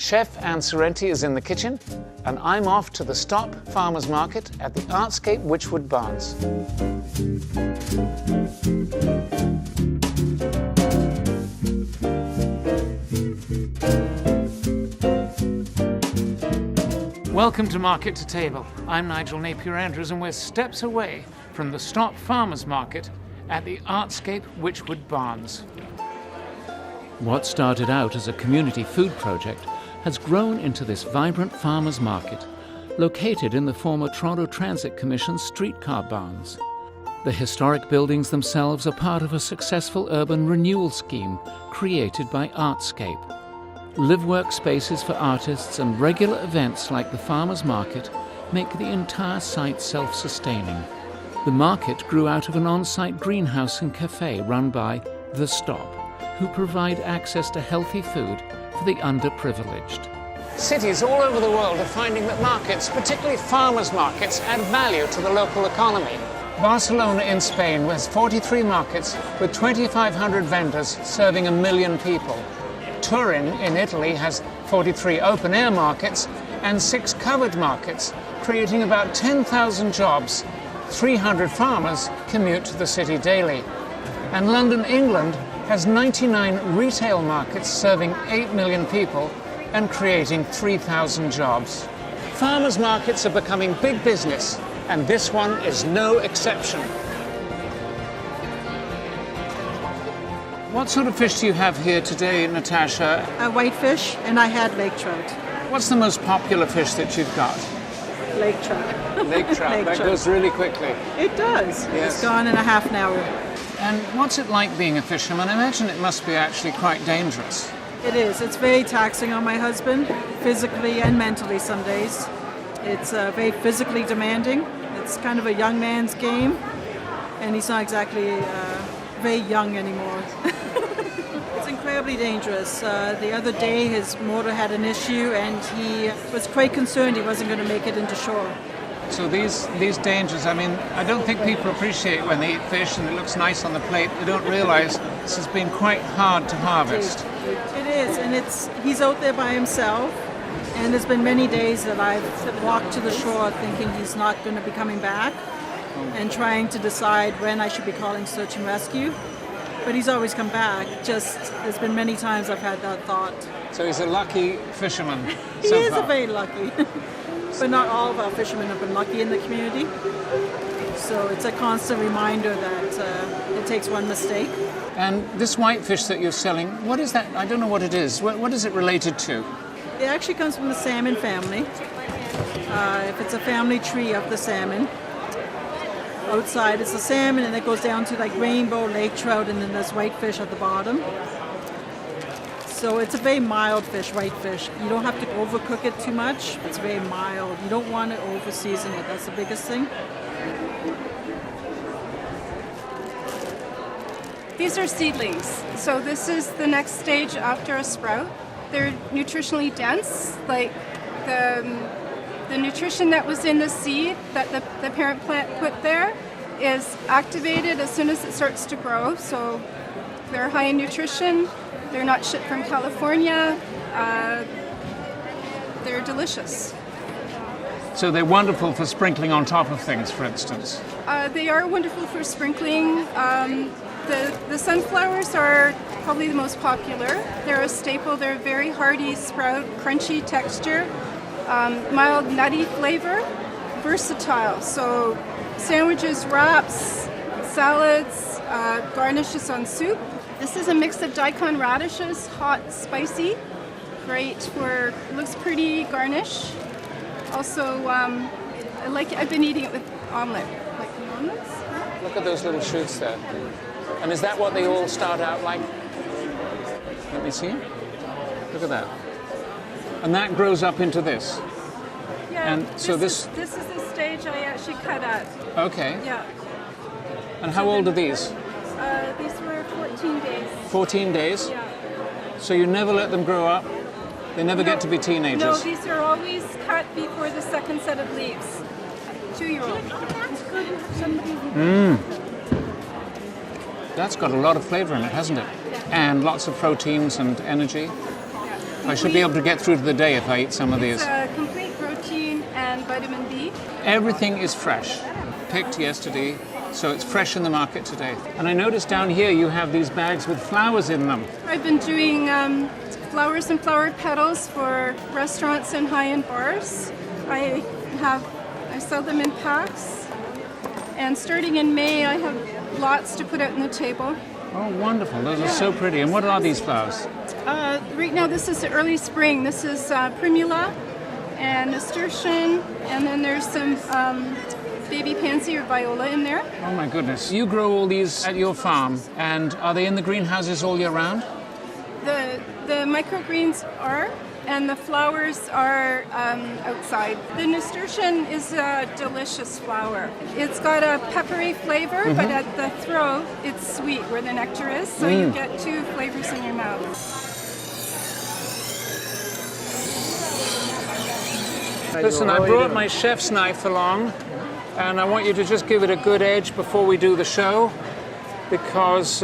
Chef Anne Sorrenti is in the kitchen, and I'm off to the Stop Farmers Market at the Artscape Wychwood Barns. Welcome to Market to Table. I'm Nigel Napier-Andrews, and we're steps away from the Stop Farmers Market at the Artscape Wychwood Barns. What started out as a community food project has grown into this vibrant farmers market, located in the former Toronto Transit Commission streetcar barns. The historic buildings themselves are part of a successful urban renewal scheme created by Artscape. Live-work spaces for artists and regular events like the farmers market make the entire site self-sustaining. The market grew out of an on-site greenhouse and cafe run by The Stop, who provide access to healthy food for the underprivileged. Cities all over the world are finding that markets, particularly farmers' markets, add value to the local economy. Barcelona in Spain has 43 markets with 2,500 vendors serving 1 million people. Turin in Italy has 43 open-air markets and 6 covered markets, creating about 10,000 jobs. 300 farmers commute to the city daily. And London, England, has 99 retail markets serving 8 million people and creating 3,000 jobs. Farmers' markets are becoming big business, and this one is no exception. What sort of fish do you have here today, Natasha? Whitefish, and I had lake trout. What's the most popular fish that you've got? Lake trout. Lake trout. That goes really quickly. It does. Yes. It's gone in a half an hour. And what's it like being a fisherman? I imagine it must be actually quite dangerous. It is. It's very taxing on my husband, physically and mentally some days. It's very physically demanding. It's kind of a young man's game, and he's not exactly very young anymore. It's incredibly dangerous. The other day his motor had an issue, and he was quite concerned he wasn't going to make it into shore. So these dangers, I mean, I don't think people appreciate when they eat fish and it looks nice on the plate. They don't realise this has been quite hard to harvest. It is, and he's out there by himself, and there's been many days that I've walked to the shore thinking he's not going to be coming back and trying to decide when I should be calling search and rescue. But he's always come back. Just, there's been many times I've had that thought. So he's a lucky fisherman He so is far. very lucky. But not all of our fishermen have been lucky in the community. So it's a constant reminder that it takes one mistake. And this whitefish that you're selling, what is that? I don't know what it is. What is it related to? It actually comes from the salmon family. If it's a family tree of the salmon. Outside it's the salmon, and it goes down to like rainbow, lake trout, and then there's whitefish at the bottom. So it's a very mild fish, whitefish. You don't have to overcook it too much. It's very mild. You don't want to over-season it. That's the biggest thing. These are seedlings. So this is the next stage after a sprout. They're nutritionally dense. Like the nutrition that was in the seed that the parent plant put there is activated as soon as it starts to grow. So they're high in nutrition. They're not shipped from California. They're delicious. So they're wonderful for sprinkling on top of things, for instance. They are wonderful for sprinkling. The sunflowers are probably the most popular. They're a staple. They're a very hearty sprout, crunchy texture, mild nutty flavor, versatile. So sandwiches, wraps, salads, garnishes on soup. This is a mix of daikon radishes, hot, spicy, great for, looks pretty garnish. Also, I've been eating it with omelette, like omelets. Look at those little shoots there. And is that what they all start out like? Let me see. Look at that. And that grows up into this. Yeah. And so this is the stage I actually cut at. Okay. Yeah. And how old are these? These were 14 days. 14 days? Yeah. So you never let them grow up? They never get to be teenagers? No, these are always cut before the second set of leaves. 2-year-old. That's got a lot of flavour in it, hasn't it? And lots of proteins and energy. I should be able to get through to the day if I eat some of these. It's complete protein and vitamin B. Everything is fresh. Picked yesterday, so it's fresh in the market today. And I noticed down here you have these bags with flowers in them. I've been doing flowers and flowered petals for restaurants and high-end bars. I sell them in packs. And starting in May, I have lots to put out on the table. Oh, wonderful. Those are so pretty. And what are these flowers? Right now, this is early spring. This is primula and nasturtium, and then there's some baby pansy or viola in there. Oh, my goodness. You grow all these at your farm, and are they in the greenhouses all year round? The microgreens are, and the flowers are outside. The nasturtium is a delicious flower. It's got a peppery flavor, but at the throat, it's sweet where the nectar is, so you get two flavors in your mouth. Listen, I brought my chef's knife along, and I want you to just give it a good edge before we do the show, because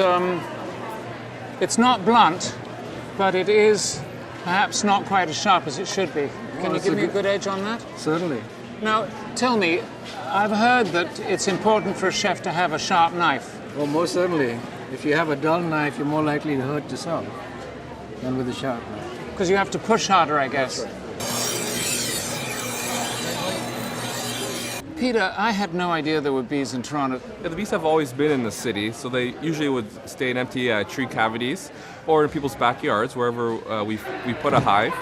it's not blunt, but it is perhaps not quite as sharp as it should be. Can you give me a good edge on that? Certainly. Now, tell me, I've heard that it's important for a chef to have a sharp knife. Well, most certainly. If you have a dull knife, you're more likely to hurt yourself than with a sharp knife. Because you have to push harder, I guess. Peter, I had no idea there were bees in Toronto. Yeah, the bees have always been in the city, so they usually would stay in empty tree cavities or in people's backyards, wherever we put a hive.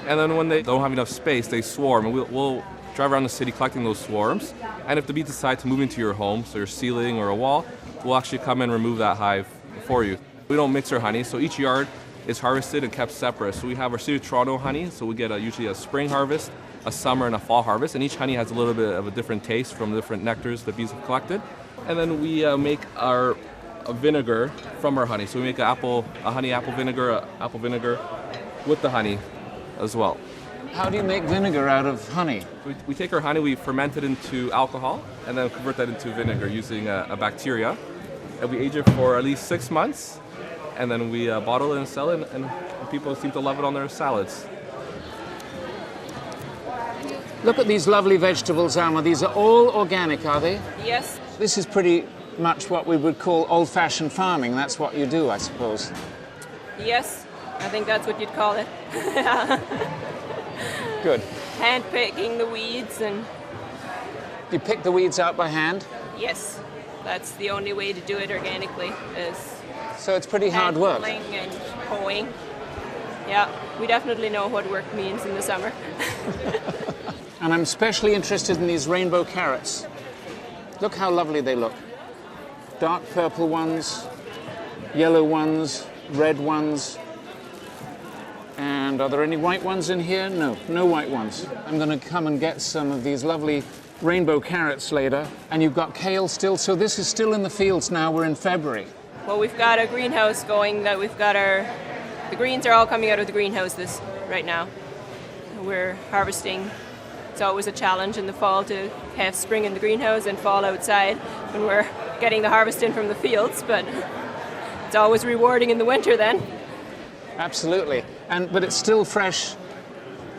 And then when they don't have enough space, they swarm, and we'll drive around the city collecting those swarms. And if the bees decide to move into your home, so your ceiling or a wall, we'll actually come and remove that hive for you. We don't mix our honey, so each yard is harvested and kept separate. So we have our City of Toronto honey, so we get usually a spring harvest, a summer, and a fall harvest, and each honey has a little bit of a different taste from the different nectars the bees have collected. And then we make our vinegar from our honey. So we make a honey apple vinegar with the honey as well. How do you make vinegar out of honey? We take our honey, we ferment it into alcohol, and then convert that into vinegar using a bacteria. And we age it for at least 6 months, and then we bottle it and sell it, and people seem to love it on their salads. Look at these lovely vegetables, Alma. These are all organic, are they? Yes. This is pretty much what we would call old-fashioned farming. That's what you do, I suppose. Yes, I think that's what you'd call it. Good. Hand picking the weeds and... You pick the weeds out by hand? Yes, that's the only way to do it organically is... So it's pretty hard work. Hand pulling and hoeing. Yeah, we definitely know what work means in the summer. And I'm especially interested in these rainbow carrots. Look how lovely they look. Dark purple ones, yellow ones, red ones. And are there any white ones in here? No, no white ones. I'm going to come and get some of these lovely rainbow carrots later. And you've got kale still, so this is still in the fields now. We're in February. Well, we've got a greenhouse going that we've got the greens are all coming out of the greenhouse right now. We're harvesting. It's always a challenge in the fall to have spring in the greenhouse and fall outside when we're getting the harvest in from the fields, but it's always rewarding in the winter then. Absolutely. But it's still fresh,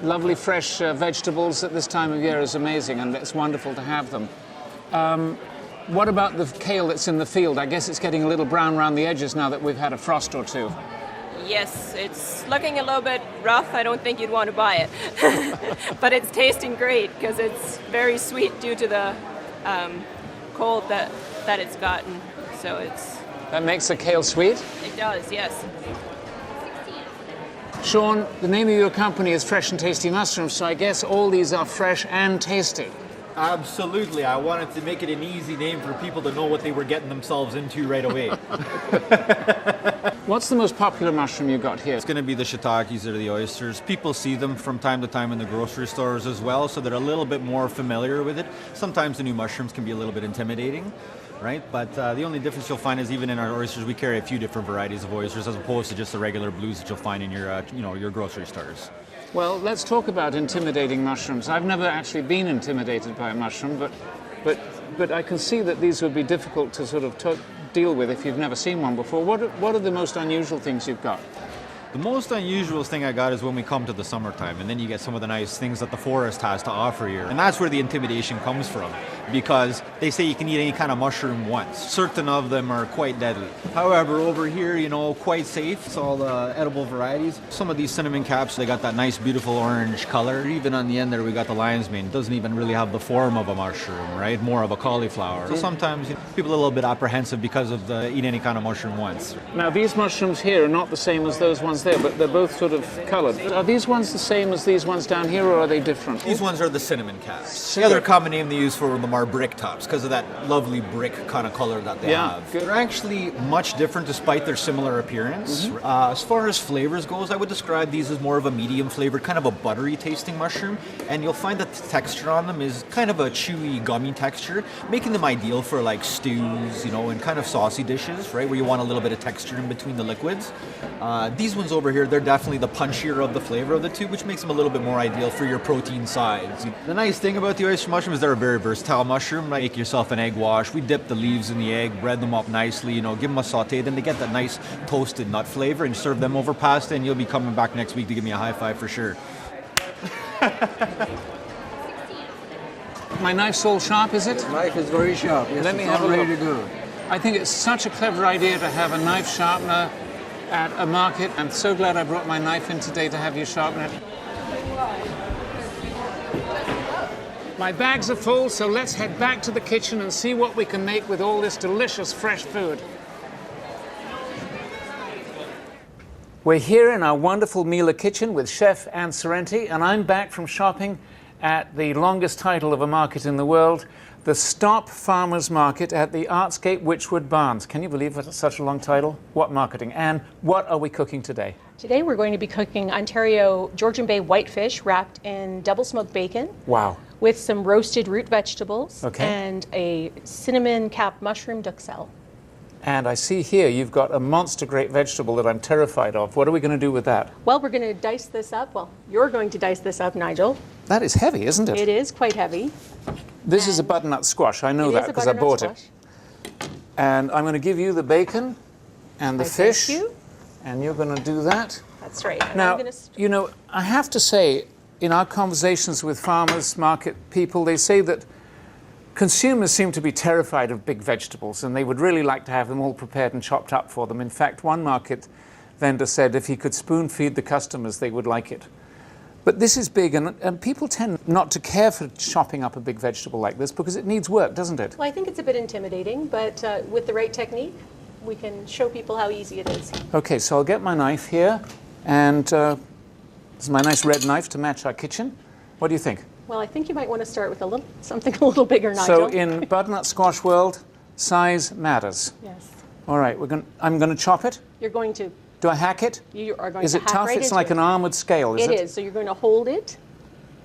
lovely fresh vegetables at this time of year is amazing, and it's wonderful to have them. What about the kale that's in the field? I guess it's getting a little brown around the edges now that we've had a frost or two. Yes, it's looking a little bit rough. I don't think you'd want to buy it. But it's tasting great because it's very sweet due to the cold that it's gotten. So it's... That makes the kale sweet? It does, yes. Sean, the name of your company is Fresh and Tasty Mushrooms, so I guess all these are fresh and tasty. Absolutely. I wanted to make it an easy name for people to know what they were getting themselves into right away. What's the most popular mushroom you got here? It's going to be the shiitakes or the oysters. People see them from time to time in the grocery stores as well, so they're a little bit more familiar with it. Sometimes the new mushrooms can be a little bit intimidating, right? But the only difference you'll find is even in our oysters, we carry a few different varieties of oysters as opposed to just the regular blues that you'll find in your grocery stores. Well, let's talk about intimidating mushrooms. I've never actually been intimidated by a mushroom, but I can see that these would be difficult to sort of deal with if you've never seen one before. What are the most unusual things you've got? The most unusual thing I got is when we come to the summertime, and then you get some of the nice things that the forest has to offer you. And that's where the intimidation comes from, because they say you can eat any kind of mushroom once. Certain of them are quite deadly. However, over here, you know, quite safe. It's all the edible varieties. Some of these cinnamon caps, they got that nice, beautiful orange color. Even on the end there, we got the lion's mane. It doesn't even really have the form of a mushroom, right? More of a cauliflower. So sometimes people are a little bit apprehensive because of the eat any kind of mushroom once. Now, these mushrooms here are not the same as those ones there, but they're both sort of coloured. Are these ones the same as these ones down here, or are they different? These ones are the cinnamon caps. The other common name they use for them are brick tops, because of that lovely brick kind of color that they have. Good. They're actually much different despite their similar appearance. As far as flavors goes, I would describe these as more of a medium flavored, kind of a buttery tasting mushroom, and you'll find that the texture on them is kind of a chewy, gummy texture, making them ideal for like stews, you know, and kind of saucy dishes, right, where you want a little bit of texture in between the liquids. These ones over here, they're definitely the punchier of the flavor of the two, which makes them a little bit more ideal for your protein sides. The nice thing about the oyster mushroom is they're a very versatile mushroom. Like, make yourself an egg wash. We dip the leaves in the egg, bread them up nicely, you know, give them a saute, then they get that nice toasted nut flavor, and serve them over pasta, and you'll be coming back next week to give me a high five for sure. My knife's all sharp, is it? The knife is very sharp. Yes, Let me it's have all a ready look. to go. I think it's such a clever idea to have a knife sharpener at a market. I'm so glad I brought my knife in today to have you sharpen it. My bags are full, so let's head back to the kitchen and see what we can make with all this delicious fresh food. We're here in our wonderful Miele kitchen with Chef Anne Sorrenti, and I'm back from shopping at the longest title of a market in the world, the Stop Farmers Market at the Artscape Wychwood Barns. Can you believe it's such a long title? What marketing? Anne, what are we cooking today? Today we're going to be cooking Ontario Georgian Bay whitefish wrapped in double smoked bacon. Wow. With some roasted root vegetables. Okay. And a cinnamon capped mushroom duxelle. And I see here you've got a monster great vegetable that I'm terrified of. What are we going to do with that? Well, we're going to dice this up. Well, you're going to dice this up, Nigel. That is heavy, isn't it? It is quite heavy. This is a butternut squash. I know It that is a because I butternut bought it. squash. And I'm going to give you the bacon and the I fish. thank you. And you're going to do that. That's right. And Now, I'm gonna you know, I have to say, in our conversations with farmers, market people, they say that consumers seem to be terrified of big vegetables, and they would really like to have them all prepared and chopped up for them. In fact, one market vendor said if he could spoon feed the customers, they would like it. But this is big, and people tend not to care for chopping up a big vegetable like this because it needs work, doesn't it? Well, I think it's a bit intimidating, but with the right technique, we can show people how easy it is. Okay, so I'll get my knife here, and this is my nice red knife to match our kitchen. What do you think? Well, I think you might want to start with something a little bigger, Nigel. So in butternut squash world, size matters. Yes. All right, I'm going to chop it. You're going to. Do I hack it? You are going Is to it hack tough? right It's into like it. an armored scale, is it? It is. So you're going to hold it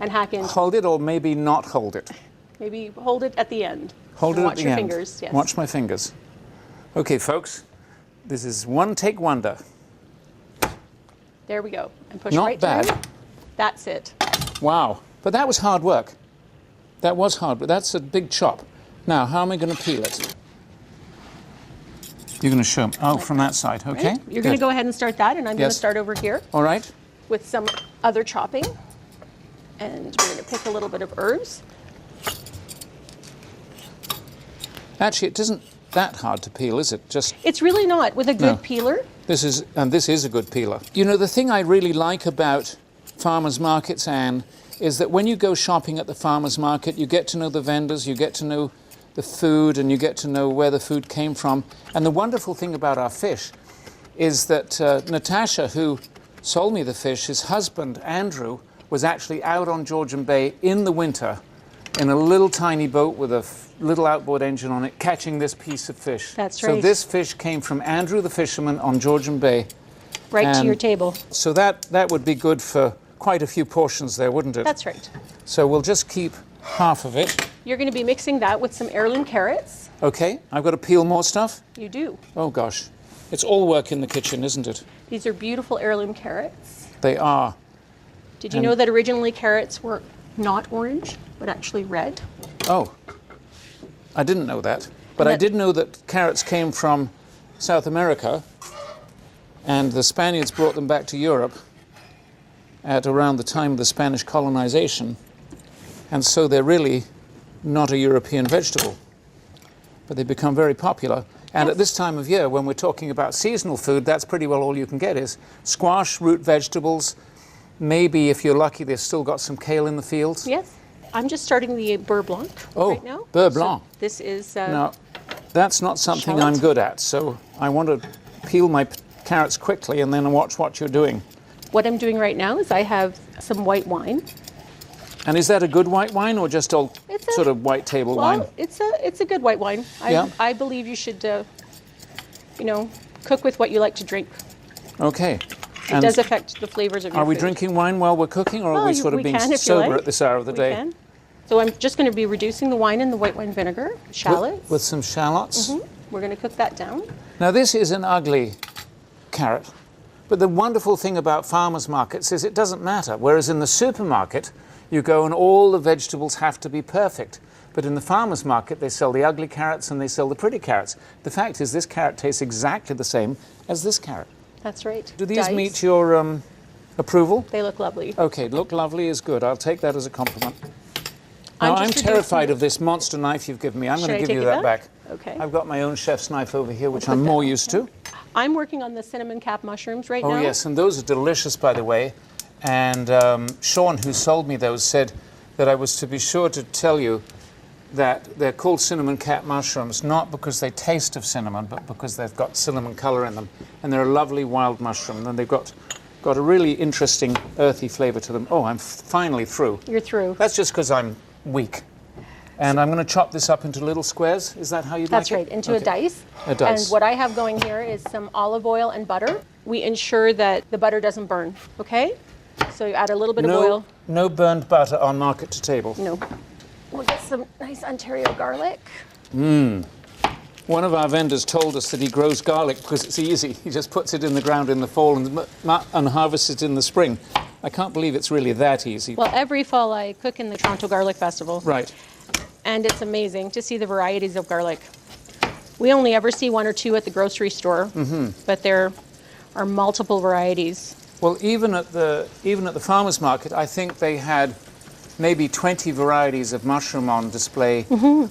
and hack into it. Hold it, or maybe not hold it. Maybe hold it at the end. Hold And it watch at the your end. fingers. Yes. Watch my fingers. Okay, folks, this is one take wonder. There we go. And push Not right bad. through. That's it. Wow, but that was hard work. That was hard, but that's a big chop. Now, how am I going to peel it? You're going to show me. Oh, from that side, okay. Right? You're going to go ahead and start that, and I'm going Yes. to start over here All right. with some other chopping. And we're going to pick a little bit of herbs. Actually, it isn't that hard to peel, is it? Just It's really not with a good No. peeler. this is a good peeler. You know, the thing I really like about farmers markets, Anne, is that when you go shopping at the farmers market, you get to know the vendors, you get to know the food, and you get to know where the food came from. And the wonderful thing about our fish is that Natasha, who sold me the fish, his husband, Andrew, was actually out on Georgian Bay in the winter in a little tiny boat with a little outboard engine on it, catching this piece of fish. That's So right. this fish came from Andrew the fisherman on Georgian Bay. Right to And your table. So that would be good for quite a few portions there, wouldn't it? That's right. So we'll just keep half of it. You're going to be mixing that with some heirloom carrots. Okay, I've got to peel more stuff. You do. Oh gosh, it's all work in the kitchen, isn't it? These are beautiful heirloom carrots. They are. Did you know that originally carrots were not orange, but actually red? Oh, I didn't know that. But I did know that carrots came from South America And the Spaniards brought them back to Europe at around the time of the Spanish colonization. And so they're really not a European vegetable. But they become very popular. And at this time of year, when we're talking about seasonal food, that's pretty well all you can get is squash, root vegetables. Maybe, if you're lucky, they've still got some kale in the fields. Yes. I'm just starting the beurre blanc right now. Oh, beurre blanc. So this is... now, that's not something shallot. I'm good at, so I want to peel my carrots quickly and then watch what you're doing. What I'm doing right now is I have some white wine. And is that a good white wine or just old sort of white table wine? Well, it's a good white wine. I believe you should, cook with what you like to drink. Okay. It does affect the flavors of your food. Are we drinking wine while we're cooking, or are we sort of being sober at this hour of the day? Can. So I'm just going to be reducing the wine in the white wine vinegar, shallots. With some shallots? We're going to cook that down. Now this is an ugly carrot, but the wonderful thing about farmers markets is it doesn't matter, whereas in the supermarket you go and all the vegetables have to be perfect. But in the farmers market they sell the ugly carrots and they sell the pretty carrots. The fact is this carrot tastes exactly the same as this carrot. That's right. Do these meet your approval? They look lovely. Okay, look lovely is good. I'll take that as a compliment. Now, I'm terrified of this monster knife you've given me. I'm going to give you that back. Okay. I've got my own chef's knife over here, which I'm more used to. I'm working on the cinnamon cap mushrooms right now. Oh, yes, and those are delicious, by the way. And Sean, who sold me those, said that I was to be sure to tell you that they're called cinnamon cap mushrooms, not because they taste of cinnamon, but because they've got cinnamon color in them. And they're a lovely wild mushroom, and they've got a really interesting earthy flavor to them. Oh, I'm finally through. You're through. That's just because I'm weak. And I'm going to chop this up into little squares. Is that how you'd like it? That's right, into a dice. A dice. And what I have going here is some olive oil and butter. We ensure that the butter doesn't burn, okay? So you add a little bit of oil. No burned butter on market to table. No. We'll get some nice Ontario garlic. One of our vendors told us that he grows garlic because it's easy. He just puts it in the ground in the fall and harvests it in the spring. I can't believe it's really that easy. Well, every fall I cook in the Toronto Garlic Festival. Right. And it's amazing to see the varieties of garlic. We only ever see one or two at the grocery store, but there are multiple varieties. Well, even at the farmers market, I think they had maybe 20 varieties of mushroom on display.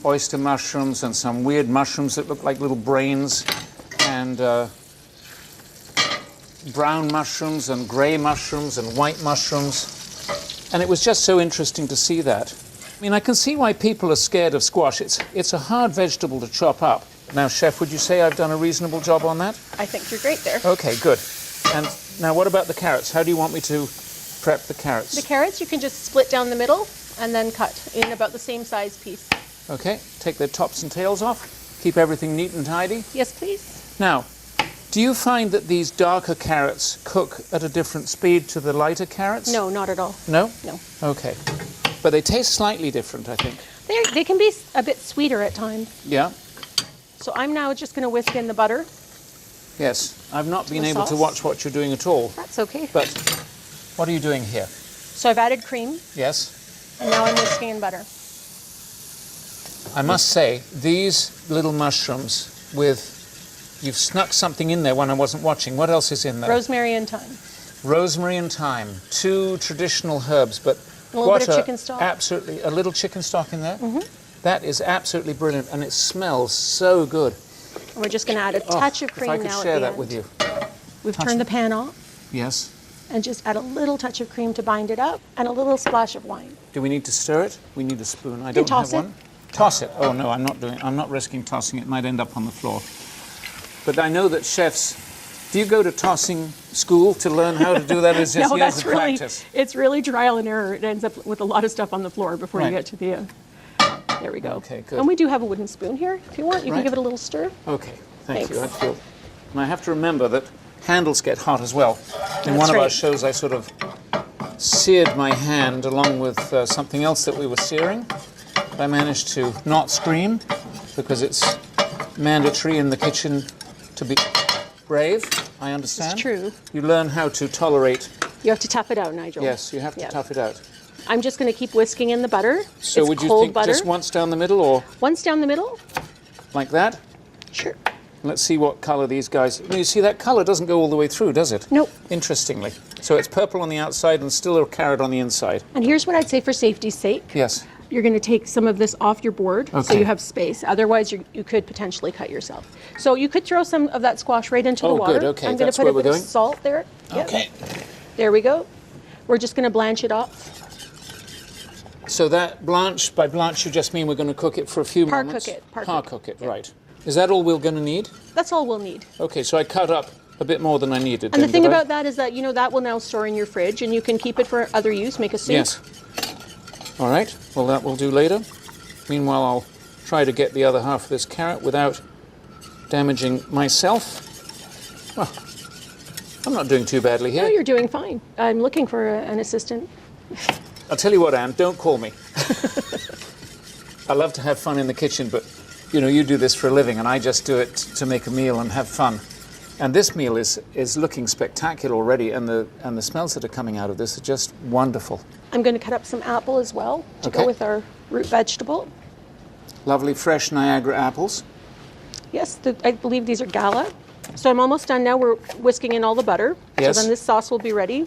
Oyster mushrooms and some weird mushrooms that look like little brains, and brown mushrooms and grey mushrooms and white mushrooms. And it was just so interesting to see that. I mean, I can see why people are scared of squash. It's a hard vegetable to chop up. Now, Chef, would you say I've done a reasonable job on that? I think you're great there. Okay, good. And now what about the carrots? How do you want me to prep the carrots? The carrots you can just split down the middle and then cut in about the same size piece. Okay, take their tops and tails off. Keep everything neat and tidy. Yes, please. Now, do you find that these darker carrots cook at a different speed to the lighter carrots? No, not at all. No? No. Okay. But they taste slightly different, I think. They can be a bit sweeter at times. Yeah? So I'm now just going to whisk in the butter. Yes. I've not been The able to sauce. watch what you're doing at all. That's okay. But what are you doing here? So I've added cream, Yes? and now I'm whisking in butter. I must say, these little mushrooms you've snuck something in there when I wasn't watching. What else is in there? Rosemary and thyme. Rosemary and thyme, two traditional herbs, but A little bit of chicken stock. Absolutely, a little chicken stock in there. That is absolutely brilliant, and it smells so good. And we're just going to add a touch of cream if I could now share at the that end. with you. We've turned the pan off Yes. and just add a little touch of cream to bind it up and a little splash of wine. Do we need to stir it? We need a spoon. I don't toss have it. one. Toss it. Oh no, I'm not risking tossing it. It might end up on the floor. But I know that chefs. Do you go to tossing school to learn how to do that? Is just No, years that's of really, practice? it's really trial and error. It ends up with a lot of stuff on the floor before you Right. get to the, there we go. Okay, good. And we do have a wooden spoon here. If you want, you Right. can give it a little stir. Okay, thank you. Thanks. And I have to remember that handles get hot as well. In one of our right. shows, I sort of seared my hand along with something else that we were searing. But I managed to not scream because it's mandatory in the kitchen to be brave. I understand. It's true. You learn how to tolerate. You have to tough it out, Nigel. Yes, you have to tough it out. I'm just going to keep whisking in the butter. So it's would you cold think butter. just once down the middle or Once down the middle? like that? Sure. Let's see what colour these guys... You see, that colour doesn't go all the way through, does it? Nope. Interestingly. So it's purple on the outside and still a carrot on the inside. And here's what I'd say for safety's sake. Yes. You're going to take some of this off your board so Okay. you have space. Otherwise, you could potentially cut yourself. So you could throw some of that squash right into the water. Oh, good. Okay, I'm going that's to put where a we're bit going. of salt there. Yep. Okay. There we go. We're just going to blanch it off. So that blanch, by blanch you just mean we're going to cook it for a few moments? Par cook it, right. Is that all we're going to need? That's all we'll need. Okay, so I cut up a bit more than I needed. And then, the thing did I? about that is that, you know, that will now store in your fridge and you can keep it for other use, make a soup. Yes. All right, well that we'll do later. Meanwhile, I'll try to get the other half of this carrot without damaging myself. Well, I'm not doing too badly here. No, you're doing fine. I'm looking for an assistant. I'll tell you what, Anne, don't call me. I love to have fun in the kitchen, but you know, you do this for a living and I just do it to make a meal and have fun. And this meal is looking spectacular already, and the smells that are coming out of this are just wonderful. I'm going to cut up some apple as well to Okay. go with our root vegetable. Lovely fresh Niagara apples. Yes, I believe these are Gala. So I'm almost done now. We're whisking in all the butter. Yes. So then this sauce will be ready.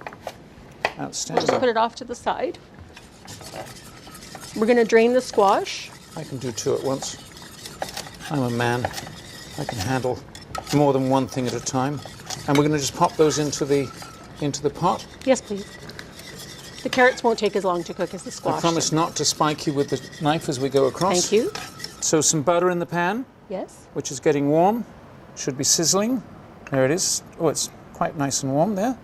We'll Outstanding. just put it off to the side. We're going to drain the squash. I can do two at once. I'm a man. I can handle more than one thing at a time. And we're going to just pop those into the pot. Yes, please. The carrots won't take as long to cook as the squash. I promise not to spike you with the knife as we go across. Thank you. So some butter in the pan, Yes. which is getting warm. Should be sizzling. There it is. Oh, it's quite nice and warm there.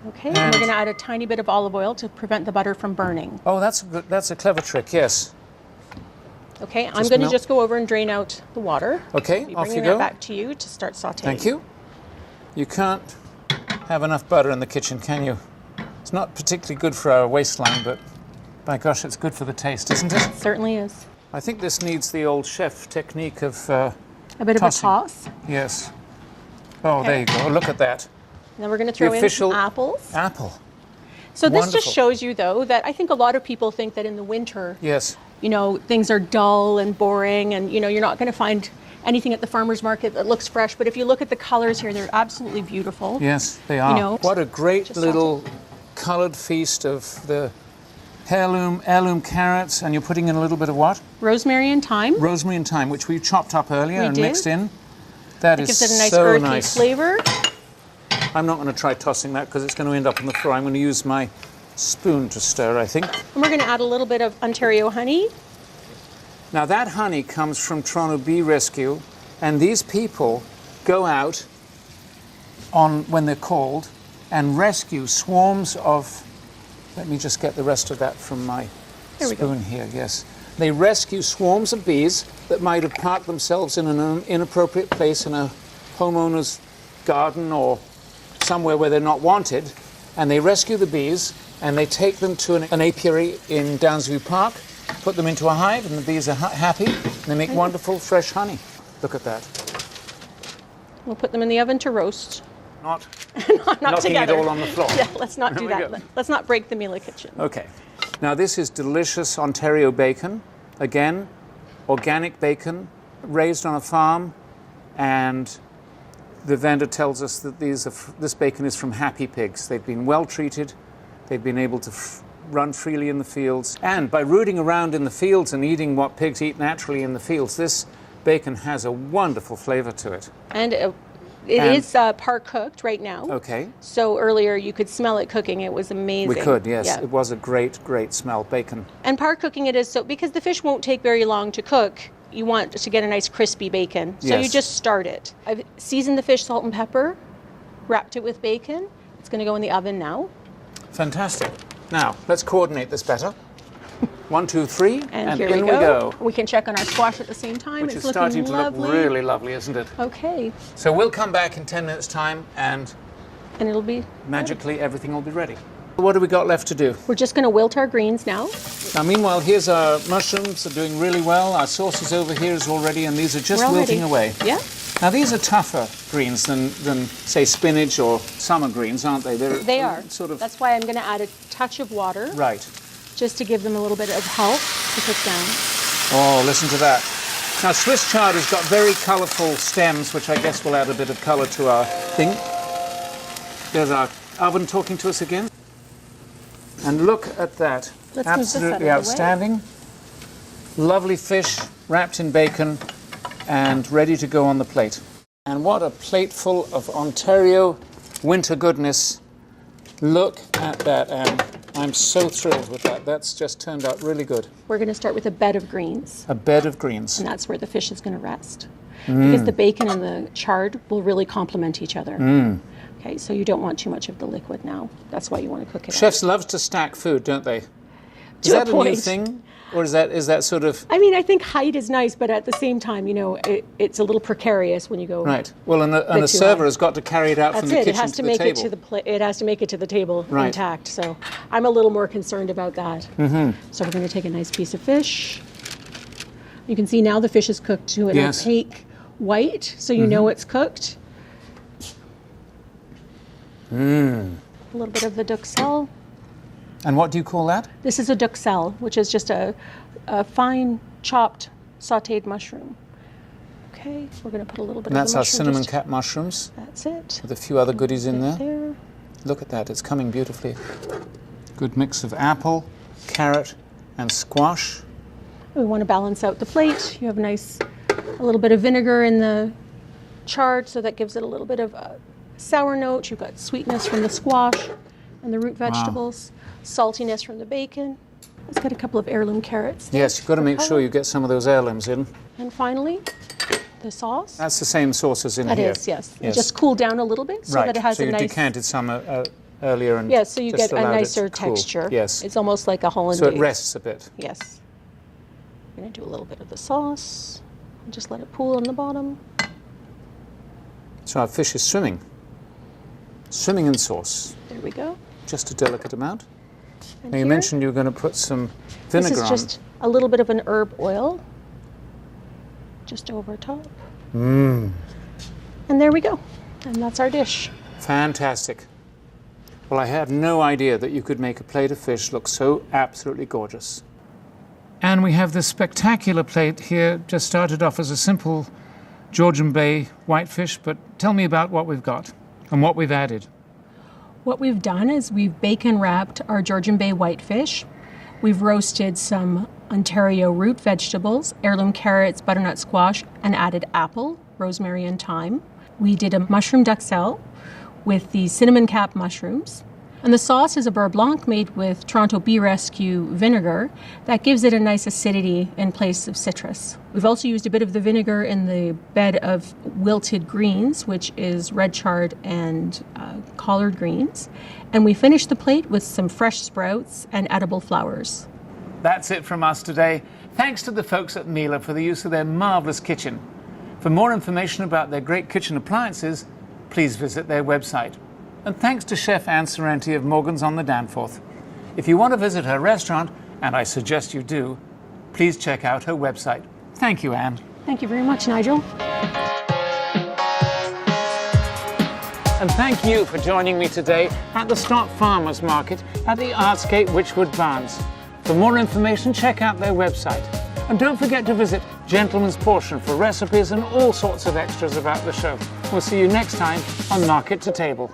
Okay, and we're going to add a tiny bit of olive oil to prevent the butter from burning. Oh, that's a clever trick, yes. Okay, I'm Just going to melt. just go over and drain out the water. Okay, I'll be off you bringing go. it back to you to start sautéing. Thank you. You can't have enough butter in the kitchen, can you? It's not particularly good for our waistline, but by gosh, it's good for the taste, isn't it? Certainly is. I think this needs the old chef technique of A bit tossing. of a toss. Yes. Oh, there you go. Look at that. And then we're going to throw in official some apples. Apple. So this Wonderful. just shows you, though, that I think a lot of people think that in the winter, Yes. you know, things are dull and boring and, you know, you're not going to find anything at the farmer's market that looks fresh. But if you look at the colors here, they're absolutely beautiful. Yes, they are. know, what a great just little coloured feast of the heirloom carrots, and you're putting in a little bit of what? Rosemary and thyme. Rosemary and thyme, which we chopped up earlier We and did. mixed in. That It is gives it a nice so earthy nice. flavor. I'm not going to try tossing that because it's going to end up on the floor. I'm going to use my spoon to stir, I think. And we're going to add a little bit of Ontario honey. Now that honey comes from Toronto Bee Rescue, and these people go out on when they're called and rescue swarms of, let me just get the rest of that from my There we go. spoon here, yes. They rescue swarms of bees that might have parked themselves in an inappropriate place in a homeowner's garden or somewhere where they're not wanted, and they rescue the bees and they take them to an apiary in Downsview Park, put them into a hive, and the bees are happy, and they make wonderful fresh honey. Look at that. We'll put them in the oven to roast. Not Not knocking together. it all on the floor. Yeah, let's not There do we that. go. Let's not break the Mila kitchen. Okay. Now this is delicious Ontario bacon. Again, organic bacon, raised on a farm, and the vendor tells us that this bacon is from happy pigs. They've been well treated. They've been able to run freely in the fields. And by rooting around in the fields and eating what pigs eat naturally in the fields, this bacon has a wonderful flavor to it. And it And- is par cooked right now. Okay. So earlier you could smell it cooking. It was amazing. We could, yes. Yeah. It was a great, great smell, bacon. And par cooking it is so because the fish won't take very long to cook. You want to get a nice crispy bacon. So you Yes. just start it. I've seasoned the fish, salt and pepper, wrapped it with bacon. It's going to go in the oven now. Fantastic. Now, let's coordinate this better. 1, 2, 3, And here in we go. We can check on our squash at the same time. Which it's is looking starting to lovely. look really lovely, isn't it? Okay. So we'll come back in 10 minutes' time and And it'll be magically everything will be ready. What do we got left to do? We're just going to wilt our greens now. Now, meanwhile, here's our mushrooms. They're doing really well. Our sauce is over here is already, and these are just We're all wilting ready. away. Yeah. Now, these are tougher greens than say, spinach or summer greens, aren't they? They are. Sort of... That's why I'm going to add a touch of water Right. just to give them a little bit of help to cook down. Oh, listen to that. Now, Swiss chard has got very colourful stems, which I guess will add a bit of colour to our thing. There's our oven talking to us again. And look at that. Let's move this out of Absolutely the way. outstanding. Lovely fish wrapped in bacon and ready to go on the plate. And what a plateful of Ontario winter goodness. Look at that, Anne. I'm so thrilled with that. That's just turned out really good. We're going to start with a bed of greens, A bed of greens. and that's where the fish is going to rest. Because the bacon and the chard will really complement each other. Okay, so you don't want too much of the liquid now. That's why you want to cook it Chefs love to stack food, don't they? Is To a that a new point. thing? Or is that sort of... I mean, I think height is nice, but at the same time, you know, it's a little precarious when you go. Right. Well, and a too server high. has got to carry it out That's from the it. It kitchen has to to the make table. it to the it has to make it to the table Right. intact. So I'm a little more concerned about that. So we're going to take a nice piece of fish. You can see now the fish is cooked to an Yes. opaque white, so you know it's cooked. A little bit of the duxelle. And what do you call that? This is a duxelle, which is just a fine chopped sautéed mushroom. Okay, we're going to put a little bit And of that's the our mushroom. cinnamon just- cap mushrooms That's it. with a few other goodies in Right there. there. Look at that, it's coming beautifully. Good mix of apple, carrot, and squash. We want to balance out the plate. You have a little bit of vinegar in the chard, so that gives it a little bit of a sour note. You've got sweetness from the squash and the root vegetables, saltiness from the bacon. Let's get a couple of heirloom carrots. Yes, you've got to for make sure colour. you get some of those heirlooms in. And finally, the sauce. That's the same sauce as in That here. is, yes. Yes. Just cool down a little bit so right. that it has so a you nice. decanted some earlier and Yes, so you just get a allowed it nicer to cool. texture. Yes. It's almost like a hollandaise. So it rests a bit. Yes. We're going to do a little bit of the sauce and just let it pool on the bottom. So our fish is swimming. Swimming in sauce. There we go. Just a delicate amount. And Now you here, mentioned you were going to put some vinegar this is on. just a little bit of an herb oil, just over top. And there we go. And that's our dish. Fantastic. Well, I had no idea that you could make a plate of fish look so absolutely gorgeous. And we have this spectacular plate here, just started off as a simple Georgian Bay whitefish, but tell me about what we've got and what we've added. What we've done is we've bacon wrapped our Georgian Bay whitefish. We've roasted some Ontario root vegetables, heirloom carrots, butternut squash, and added apple, rosemary, and thyme. We did a mushroom duxelle with the cinnamon cap mushrooms. And the sauce is a beurre blanc made with Toronto Bee Rescue vinegar that gives it a nice acidity in place of citrus. We've also used a bit of the vinegar in the bed of wilted greens, which is red chard and collard greens. And we finished the plate with some fresh sprouts and edible flowers. That's it from us today. Thanks to the folks at Miele for the use of their marvellous kitchen. For more information about their great kitchen appliances, please visit their website. And thanks to Chef Anne Sorrenti of Morgans on the Danforth. If you want to visit her restaurant, and I suggest you do, please check out her website. Thank you, Anne. Thank you very much, Nigel. And thank you for joining me today at the Stock Farmers Market at the Artscape Wychwood Barns. For more information, check out their website. And don't forget to visit Gentleman's Portion for recipes and all sorts of extras about the show. We'll see you next time on Market to Table.